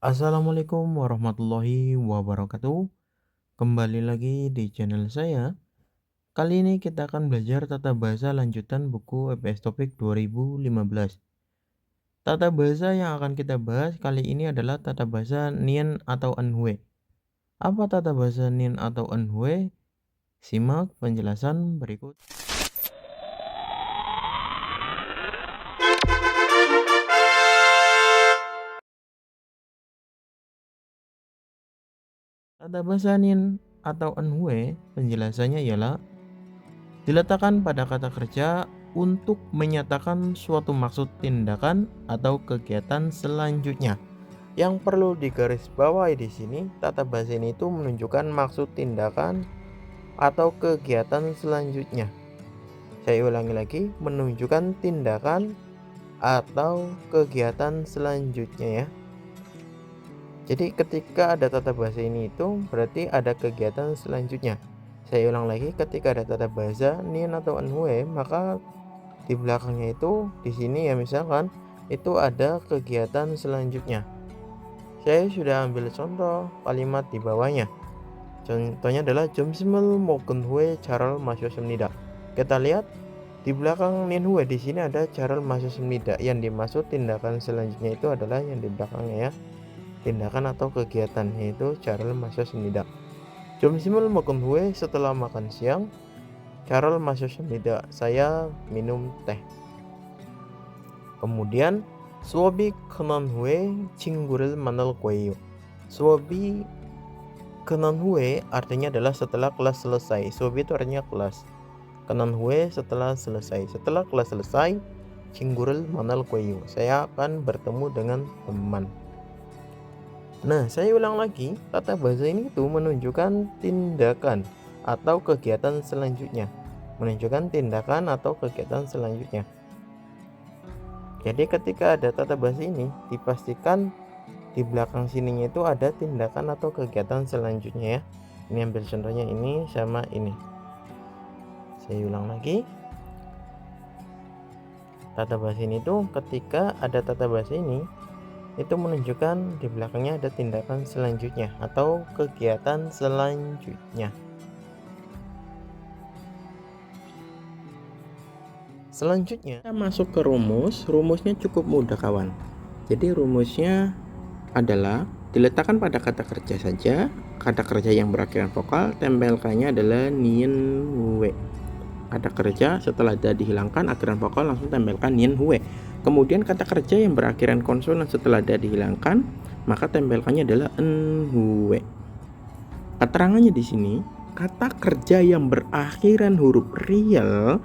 Assalamualaikum warahmatullahi wabarakatuh. Kembali lagi di channel saya. Kali ini kita akan belajar tata bahasa lanjutan buku EPS Topik 2015. Tata bahasa yang akan kita bahas kali ini adalah tata bahasa Nien atau Anhue. Apa tata bahasa Nien atau Anhue? Simak penjelasan berikut. Tata bahasa Nien atau Anhue penjelasannya ialah diletakkan pada kata kerja untuk menyatakan suatu maksud tindakan atau kegiatan selanjutnya. Yang perlu digarisbawahi di sini, tata bahasa ini itu menunjukkan maksud tindakan atau kegiatan selanjutnya. Saya ulangi lagi, menunjukkan tindakan atau kegiatan selanjutnya ya. Jadi ketika ada tata bahasa ini itu berarti ada kegiatan selanjutnya. Saya ulang lagi, ketika ada tata bahasa Nien atau Anhue, maka di belakangnya itu di sini ya misalkan itu ada kegiatan selanjutnya. Saya sudah ambil contoh kalimat di bawahnya. Contohnya adalah 점심을 먹은 후에 차를 마셨습니다. Kita lihat di belakang Nien Hue di sini ada 차를 마셨습니다. Yang dimaksud tindakan selanjutnya itu adalah yang di belakangnya ya. Tindakan atau kegiatan yaitu 차를 마셨습니다. 점심을 먹은 후에 setelah makan siang 차를 마셨습니다. Saya minum teh. Kemudian 수업이 끝난 후에 친구를 만날 거예요. 수업이 끝난 후에 artinya adalah setelah kelas selesai. 수업이 itu artinya kelas. 끝난 후에 setelah selesai. Setelah kelas selesai, 친구를 만날 거예요. Saya akan bertemu dengan teman. Nah, saya ulang lagi, tata bahasa ini itu menunjukkan tindakan atau kegiatan selanjutnya. Menunjukkan tindakan atau kegiatan selanjutnya. Jadi ketika ada tata bahasa ini, dipastikan di belakang sininya itu ada tindakan atau kegiatan selanjutnya ya. Ini ambil contohnya ini sama ini. Saya ulang lagi. Tata bahasa ini tuh ketika ada tata bahasa ini itu menunjukkan di belakangnya ada tindakan selanjutnya atau kegiatan selanjutnya. Selanjutnya kita masuk ke rumus. Rumusnya cukup mudah kawan. Jadi rumusnya adalah diletakkan pada kata kerja saja. Kata kerja yang berakhiran vokal tempelkannya adalah nien hue. Kata kerja setelah ada dihilangkan akhiran vokal langsung tempelkan nien hue. Kemudian kata kerja yang berakhiran konsonan setelah ada dihilangkan maka tempelkannya adalah en hue. Keterangannya di sini, kata kerja yang berakhiran huruf riel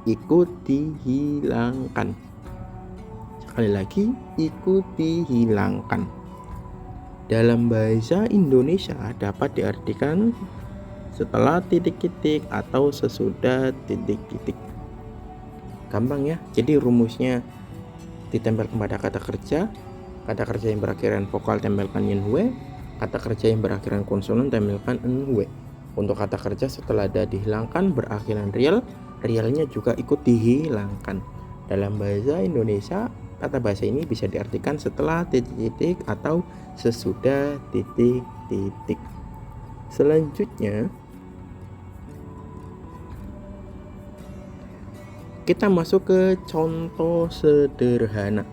ikut dihilangkan. Sekali lagi, ikut dihilangkan. Dalam bahasa Indonesia dapat diartikan setelah titik-titik atau sesudah titik-titik. Gampang ya. Jadi rumusnya ditempelkan pada kata kerja yang berakhiran vokal tempelkan yen hue, kata kerja yang berakhiran konsonan tempelkan en hue. Untuk kata kerja setelah ada dihilangkan berakhiran riel, rielnya juga ikut dihilangkan. Dalam bahasa Indonesia, kata bahasa ini bisa diartikan setelah titik-titik atau sesudah titik-titik. Selanjutnya, kita masuk ke contoh sederhana.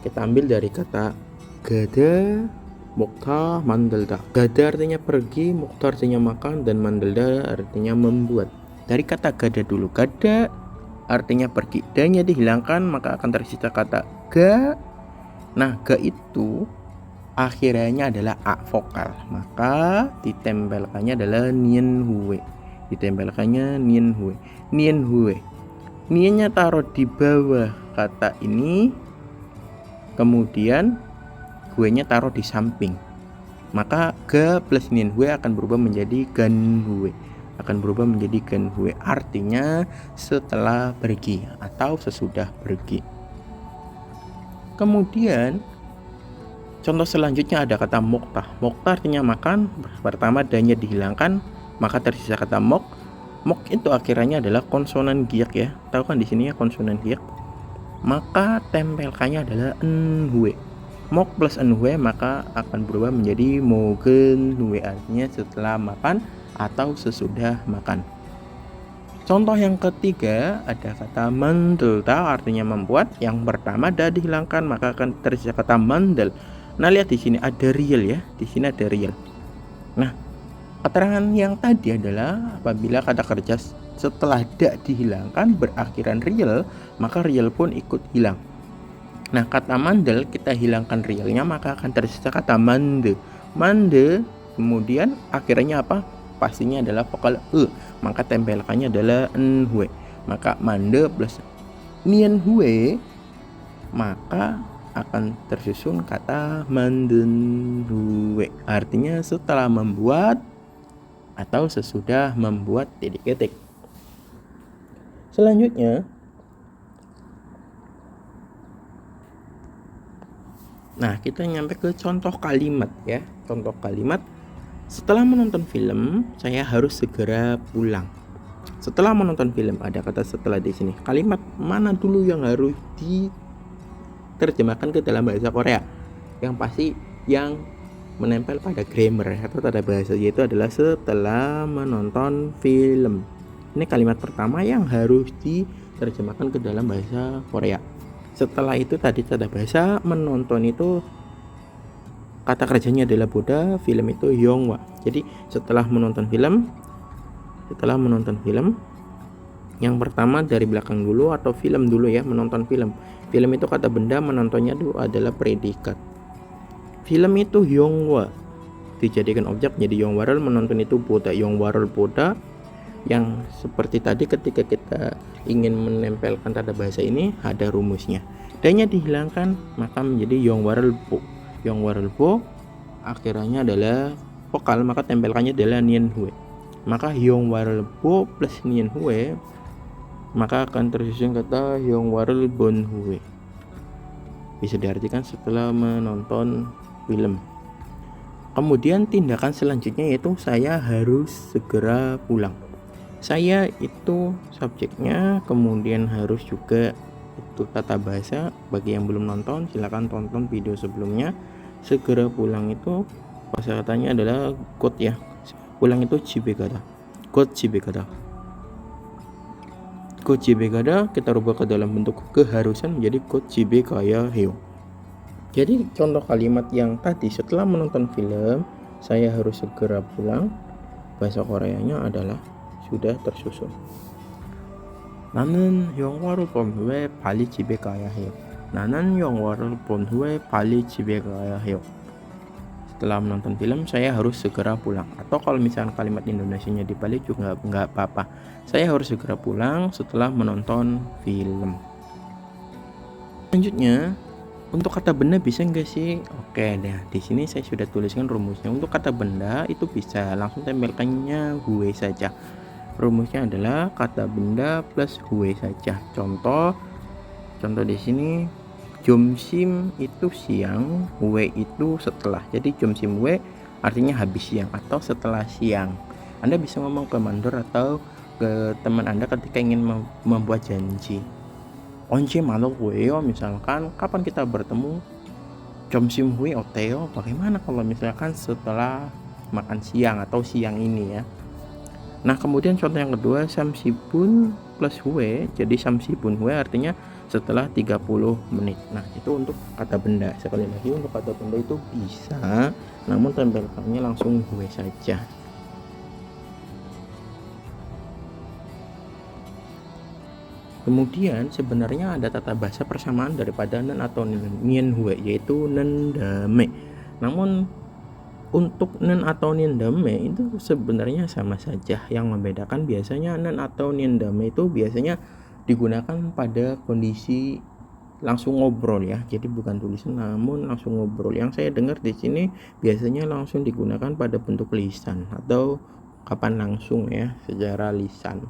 Kita ambil dari kata gada, mokta, mandelda. Gada artinya pergi, mokta artinya makan, dan mandelda artinya membuat. Dari kata gada dulu. Gada artinya pergi. Dan-nya dihilangkan maka akan tersisa kata ga. Nah, ga itu akhirnya adalah a vokal. Maka ditempelkannya adalah nien hue. Ditempelkannya nien hue. Nien hue. Niennya taruh di bawah kata ini, kemudian hue-nya taruh di samping. Maka ga plus nien hue akan berubah menjadi gan hue. Akan berubah menjadi gan hue. Artinya setelah pergi atau sesudah pergi. Kemudian contoh selanjutnya ada kata mokta. Mokta artinya makan. Pertama dan-nya dihilangkan, maka tersisa kata mok. Mok itu akhirnya adalah konsonan giak ya. Tahu kan di sini ya konsonan giak. Maka tempelkannya adalah en hue. Mok plus enhue maka akan berubah menjadi mogen hue, artinya setelah makan atau sesudah makan. Contoh yang ketiga ada kata mendelta, artinya membuat. Yang pertama dah dihilangkan maka akan tersisa kata mendel. Nah, lihat di sini ada real ya. Di sini ada real. Nah, keterangan yang tadi adalah apabila kata kerja setelah dak dihilangkan berakhiran real, maka real pun ikut hilang. Nah, kata mandel kita hilangkan realnya maka akan tersisa kata mande. Mande kemudian akhirnya apa? Pastinya adalah vokal e, maka tempelkannya adalah enhue. Maka mande plus nien hue maka akan tersusun kata manden hue, artinya setelah membuat atau sesudah membuat titik-titik. Selanjutnya, nah kita nyampe ke contoh kalimat ya. Contoh kalimat, setelah menonton film saya harus segera pulang. Setelah menonton film ada kata setelah di sini. Kalimat mana dulu yang harus diterjemahkan ke dalam bahasa Korea? Yang pasti yang menempel pada grammar atau tata bahasa, yaitu adalah setelah menonton film. Ini kalimat pertama yang harus diterjemahkan ke dalam bahasa Korea. Setelah itu tadi tata bahasa, menonton itu kata kerjanya adalah boda, film itu yongwa. Jadi setelah menonton film yang pertama dari belakang dulu atau film dulu ya, menonton film. Film itu kata benda, menontonnya itu adalah predikat. Film itu yongwa dijadikan objek jadi yongwarel, menonton itu boda, yongwarel boda. Yang seperti tadi ketika kita ingin menempelkan tata bahasa ini ada rumusnya. D-nya dihilangkan maka menjadi yongwarel bo. Yongwarel bo akhirnya adalah vokal maka tempelkannya adalah nien hue. Maka yongwarel bo plus nien hue maka akan tersusun kata yongwarel bon hue. Bisa diartikan setelah menonton film. Kemudian tindakan selanjutnya yaitu saya harus segera pulang. Saya itu subjeknya, kemudian harus juga itu tata bahasa. Bagi yang belum nonton silahkan tonton video sebelumnya. Segera pulang itu kosakatanya adalah got ya. Pulang itu jibegada. Got jibegada. Got jibegada kita rubah ke dalam bentuk keharusan menjadi got jibegaya heo. Jadi contoh kalimat yang tadi setelah menonton film saya harus segera pulang, bahasa Koreanya adalah sudah tersusun. 나는 영화를 본 후에 빨리 집에 가야 해요. 나는 영화를 본 후에 빨리 집에 가야 해요. Setelah menonton film saya harus segera pulang. Atau kalau misalnya kalimat Indonesianya dibalik juga nggak apa-apa. Saya harus segera pulang setelah menonton film. Selanjutnya, untuk kata benda bisa nggak sih? Oke deh, di sini saya sudah tuliskan rumusnya. Untuk kata benda itu bisa langsung tempelkannya hue saja. Rumusnya adalah kata benda plus hue saja. Contoh di sini jomsim itu siang, hue itu setelah. Jadi jomsim hue artinya habis siang atau setelah siang. Anda bisa ngomong ke mandor atau ke teman Anda ketika ingin membuat janji. Once malu hueo, misalkan kapan kita bertemu? Jomsim hue oteo. Bagaimana kalau misalkan setelah makan siang atau siang ini ya. Nah kemudian contoh yang kedua samsibun plus hue. Jadi samsibun hue artinya setelah 30 menit. Nah itu untuk kata benda. Sekali lagi untuk kata benda itu bisa, namun tempelkannya langsung hue saja. Kemudian sebenarnya ada tata bahasa persamaan daripada nen atau nien hue, yaitu nendame. Namun untuk nen atau nindame itu sebenarnya sama saja. Yang membedakan biasanya nen atau nindame itu biasanya digunakan pada kondisi langsung ngobrol ya. Jadi bukan tulisan namun langsung ngobrol. Yang saya dengar di sini biasanya langsung digunakan pada bentuk lisan atau kapan langsung ya secara lisan.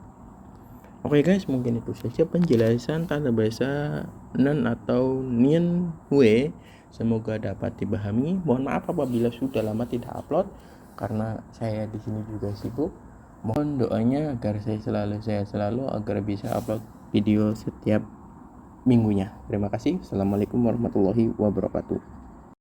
Oke guys, mungkin itu saja penjelasan tata bahasa nen atau nien hue. Semoga dapat dipahami. Mohon maaf apabila sudah lama tidak upload karena saya di sini juga sibuk. Mohon doanya agar saya selalu agar bisa upload video setiap minggunya. Terima kasih. Assalamualaikum warahmatullahi wabarakatuh.